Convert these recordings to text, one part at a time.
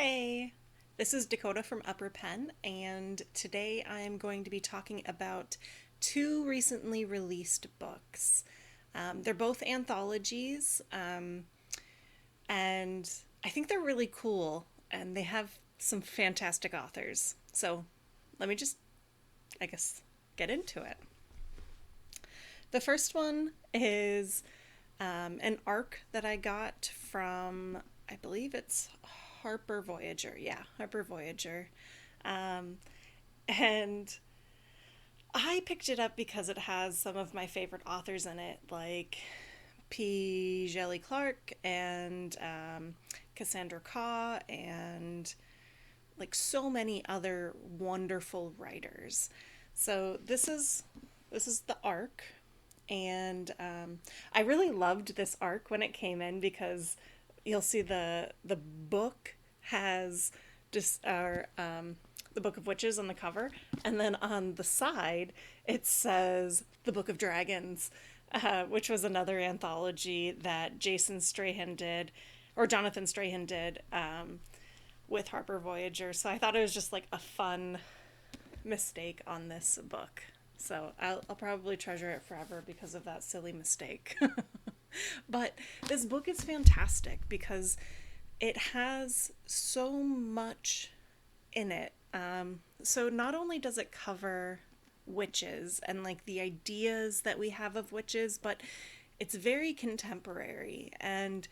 Hey, this is Dakota from Upper Pen, and today I am going to be talking about two recently released books. They're both anthologies, and I think they're really cool, and they have some fantastic authors. So let me just, I guess, get into it. The first one is an arc that I got from, I believe it's Harper Voyager. Yeah, Harper Voyager. Um, and I picked it up because it has some of my favorite authors in it, like P. Jelly Clark and Cassandra Khaw, and like so many other wonderful writers. So this is the arc, and I really loved this arc when it came in because you'll see the book has just the Book of Witches on the cover, and then on the side it says the Book of Dragons, which was another anthology that Jason Strahan did, or Jonathan Strahan did, with Harper Voyager. So I thought it was just like a fun mistake on this book. So I'll probably treasure it forever because of that silly mistake. But this book is fantastic because it has so much in it. So not only does it cover witches and like the ideas that we have of witches, but it's very contemporary. And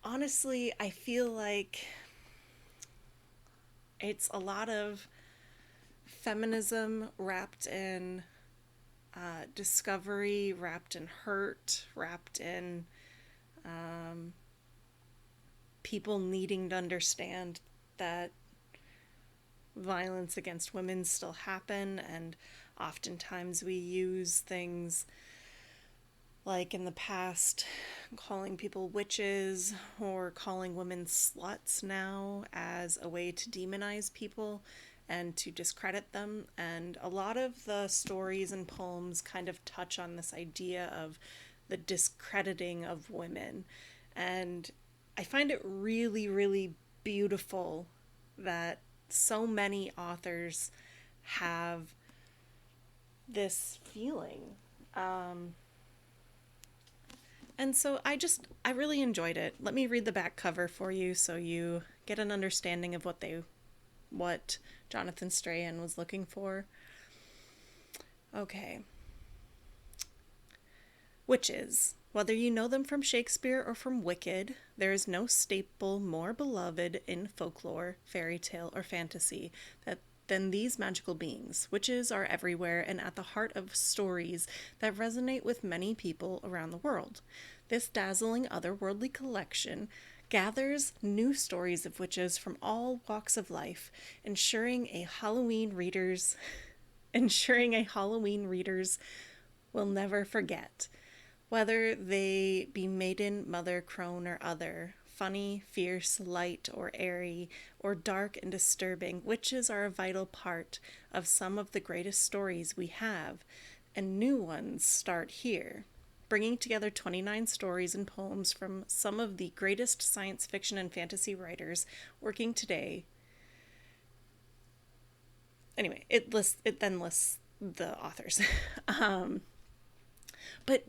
honestly, I feel like it's a lot of feminism wrapped in discovery, wrapped in hurt, wrapped in people needing to understand that violence against women still happen, and oftentimes we use things like in the past calling people witches or calling women sluts now as a way to demonize people and to discredit them. And a lot of the stories and poems kind of touch on this idea of the discrediting of women. And I find it really, really beautiful that so many authors have this feeling. And so I really enjoyed it. Let me read the back cover for you so you get an understanding of what Jonathan Strahan was looking for. Okay. Witches. Whether you know them from Shakespeare or from Wicked, there is no staple more beloved in folklore, fairy tale, or fantasy than these magical beings. Witches are everywhere and at the heart of stories that resonate with many people around the world. This dazzling otherworldly collection gathers new stories of witches from all walks of life, ensuring a Halloween readers will never forget. Whether they be maiden, mother, crone, or other, funny, fierce, light, or airy, or dark and disturbing, witches are a vital part of some of the greatest stories we have, and new ones start here. Bringing together 29 stories and poems from some of the greatest science fiction and fantasy writers working today. Anyway, it then lists the authors. But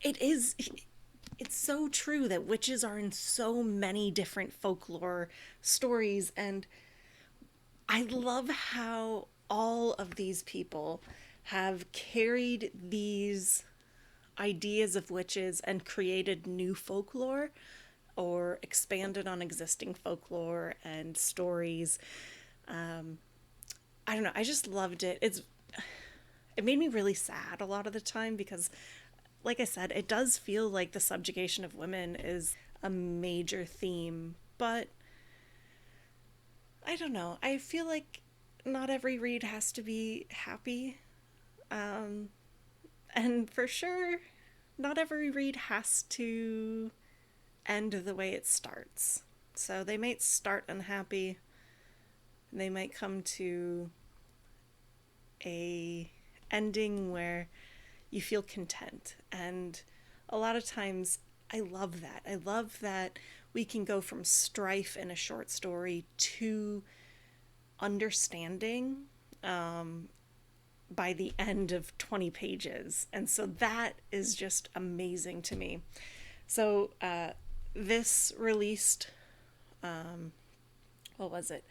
it is it's so true that witches are in so many different folklore stories, and I love how all of these people have carried these ideas of witches and created new folklore or expanded on existing folklore and stories. I don't know, I just loved it. It made me really sad a lot of the time because, like I said, it does feel like the subjugation of women is a major theme, but I don't know. I feel like not every read has to be happy. And for sure, not every read has to end the way it starts. So they might start unhappy, and they might come to a ending where you feel content. And a lot of times I love that. I love that we can go from strife in a short story to understanding by the end of 20 pages. And so that is just amazing to me. So this released, what was it?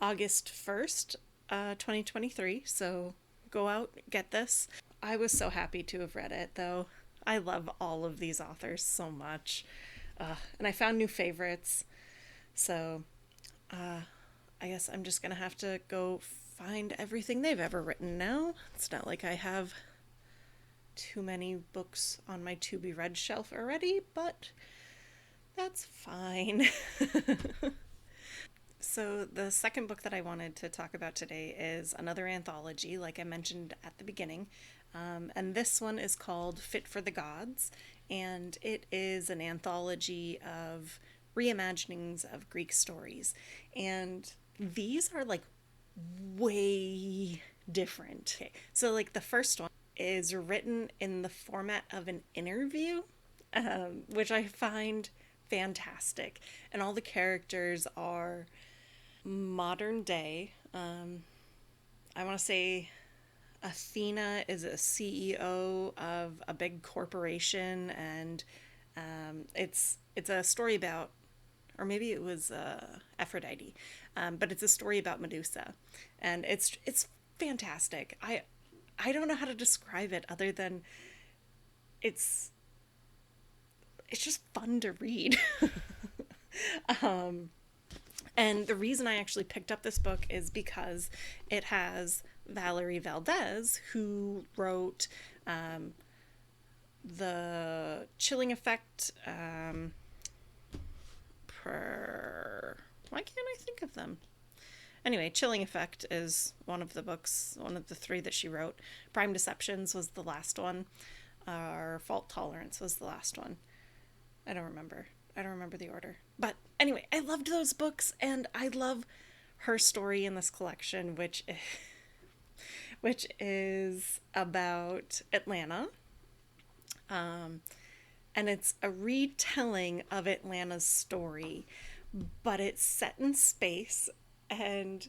August 1st, 2023. So go out, get this. I was so happy to have read it, though. I love all of these authors so much. And I found new favorites. So I guess I'm just going to have to go find everything they've ever written now. It's not like I have too many books on my to be read shelf already, but that's fine. So, the second book that I wanted to talk about today is another anthology, like I mentioned at the beginning. And this one is called Fit for the Gods, and it is an anthology of reimaginings of Greek stories. And these are like way different. Okay, so, like, the first one is written in the format of an interview, which I find fantastic. And all the characters are modern day. I want to say Athena is a CEO of a big corporation, and it's a story about, or maybe it was Aphrodite, but it's a story about Medusa, and it's fantastic. I don't know how to describe it other than it's just fun to read. And the reason I actually picked up this book is because it has Valerie Valdez, who wrote The Chilling Effect. Why can't I think of them? Anyway, Chilling Effect is one of the books, one of the three that she wrote. Prime Deceptions was the last one. Fault Tolerance was the last one. I don't remember the order. But anyway, I loved those books, and I love her story in this collection, which is about Atlanta. And it's a retelling of Atlanta's story, but it's set in space, and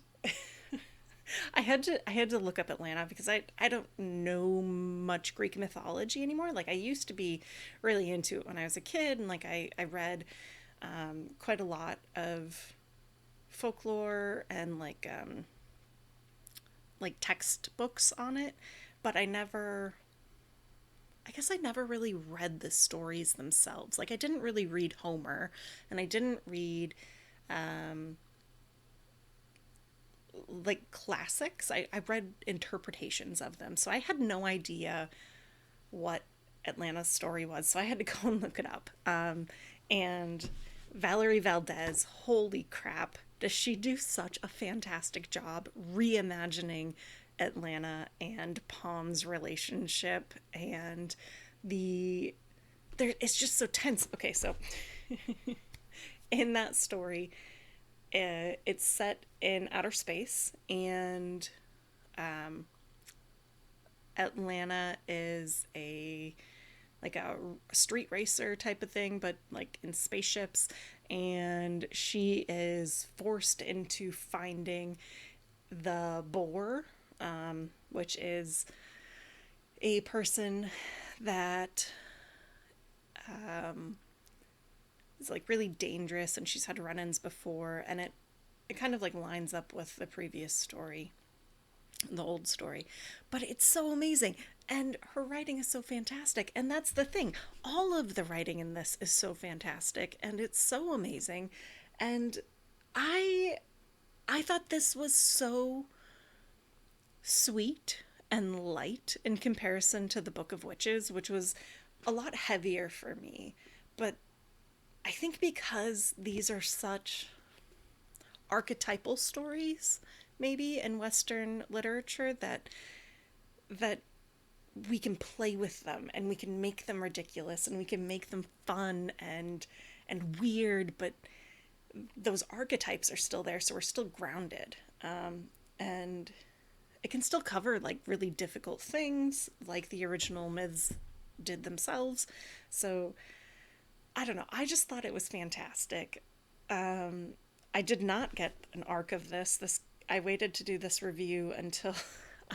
I had to look up Atlanta because I don't know much Greek mythology anymore. Like, I used to be really into it when I was a kid, and like I read quite a lot of folklore and like textbooks on it, but I guess I never really read the stories themselves. Like, I didn't really read Homer, and I didn't read like classics. I read interpretations of them, so I had no idea what Atlanta's story was, so I had to go and look it up. And Valerie Valdez, holy crap, does she do such a fantastic job reimagining Atlanta and Palm's relationship, and it's just so tense. Okay, so in that story, it's set in outer space, and Atlanta is a street racer type of thing, but like in spaceships, and she is forced into finding the boar, which is a person that is like really dangerous, and she's had run-ins before, and it kind of like lines up with the previous story, the old story. But it's so amazing, and her writing is so fantastic, and that's the thing, all of the writing in this is so fantastic, and it's so amazing. And I thought this was so sweet and light in comparison to the Book of Witches, which was a lot heavier for me. But I think because these are such archetypal stories, maybe in Western literature, that we can play with them, and we can make them ridiculous, and we can make them fun and weird, but those archetypes are still there, so we're still grounded. And it can still cover like really difficult things like the original myths did themselves. So I don't know. I just thought it was fantastic. Um, I did not get an arc of this. I waited to do this review until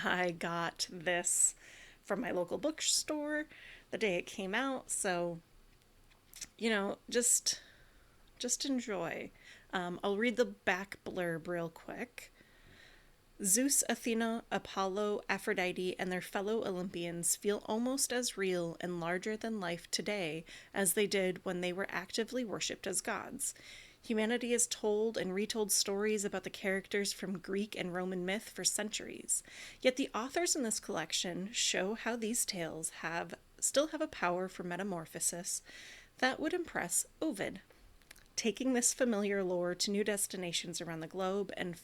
I got this from my local bookstore the day it came out. So, just enjoy. I'll read the back blurb real quick. Zeus, Athena, Apollo, Aphrodite, and their fellow Olympians feel almost as real and larger than life today as they did when they were actively worshipped as gods. Humanity has told and retold stories about the characters from Greek and Roman myth for centuries. Yet the authors in this collection show how these tales still have a power for metamorphosis that would impress Ovid, taking this familiar lore to new destinations around the globe and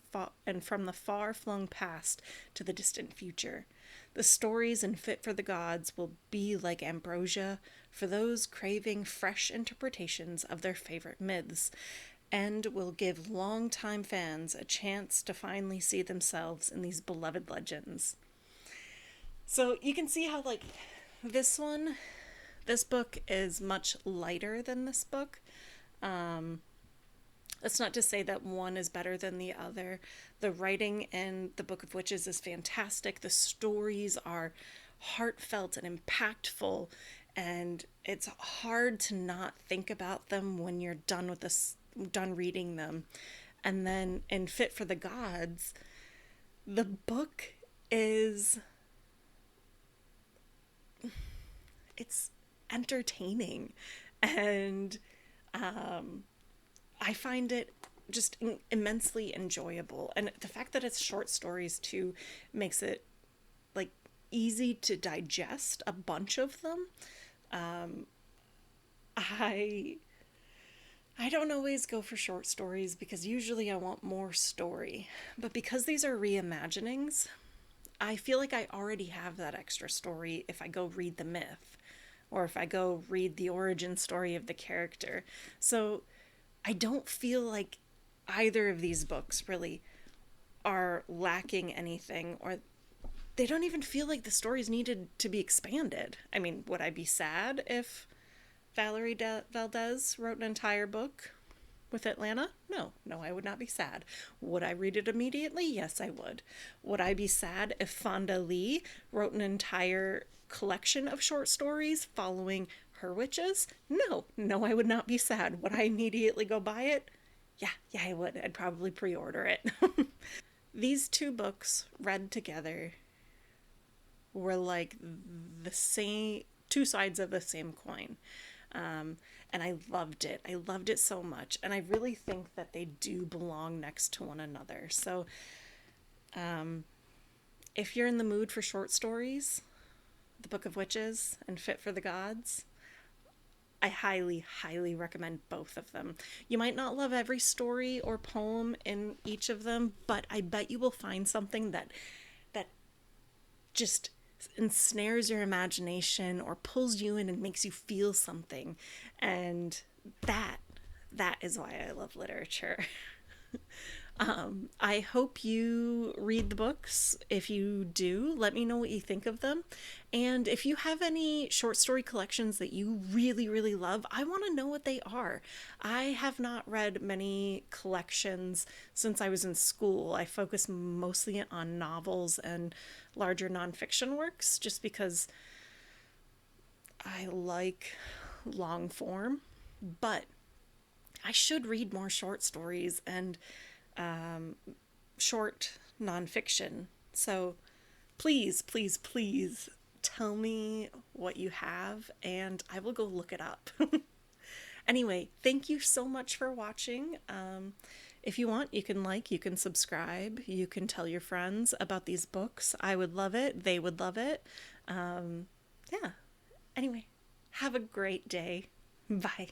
from the far flung past to the distant future. The stories in Fit for the Gods will be like ambrosia for those craving fresh interpretations of their favorite myths, and will give longtime fans a chance to finally see themselves in these beloved legends. So you can see how, like, this one, this book is much lighter than this book. That's not to say that one is better than the other. The writing in the Book of Witches is fantastic. The stories are heartfelt and impactful, and it's hard to not think about them when you're done reading them. And then in Fit for the Gods, the book is it's entertaining, and I find it just immensely enjoyable. And the fact that it's short stories too makes it like easy to digest a bunch of them. I I don't always go for short stories because usually I want more story. But because these are reimaginings, I feel like I already have that extra story if I go read the myth or if I go read the origin story of the character. So I don't feel like either of these books really are lacking anything, or they don't even feel like the stories needed to be expanded. I mean, would I be sad if Valdez wrote an entire book with Atlanta? No, no, I would not be sad. Would I read it immediately? Yes, I would. Would I be sad if Fonda Lee wrote an entire collection of short stories following her witches? No, no, I would not be sad. Would I immediately go buy it? Yeah, I would. I'd probably pre order it. These two books read together were like the same, two sides of the same coin. And I loved it. I loved it so much. And I really think that they do belong next to one another. So if you're in the mood for short stories, The Book of Witches and Fit for the Gods, I highly, highly recommend both of them. You might not love every story or poem in each of them, but I bet you will find something that just ensnares your imagination or pulls you in and makes you feel something. And that that is why I love literature. I hope you read the books. If you do, let me know what you think of them. And if you have any short story collections that you really, really love, I want to know what they are. I have not read many collections since I was in school. I focus mostly on novels and larger nonfiction works just because I like long form. But I should read more short stories and short nonfiction. So please, please, please tell me what you have and I will go look it up. Anyway, thank you so much for watching. If you want, you can like, you can subscribe, you can tell your friends about these books. I would love it. They would love it. Yeah. Anyway, have a great day. Bye.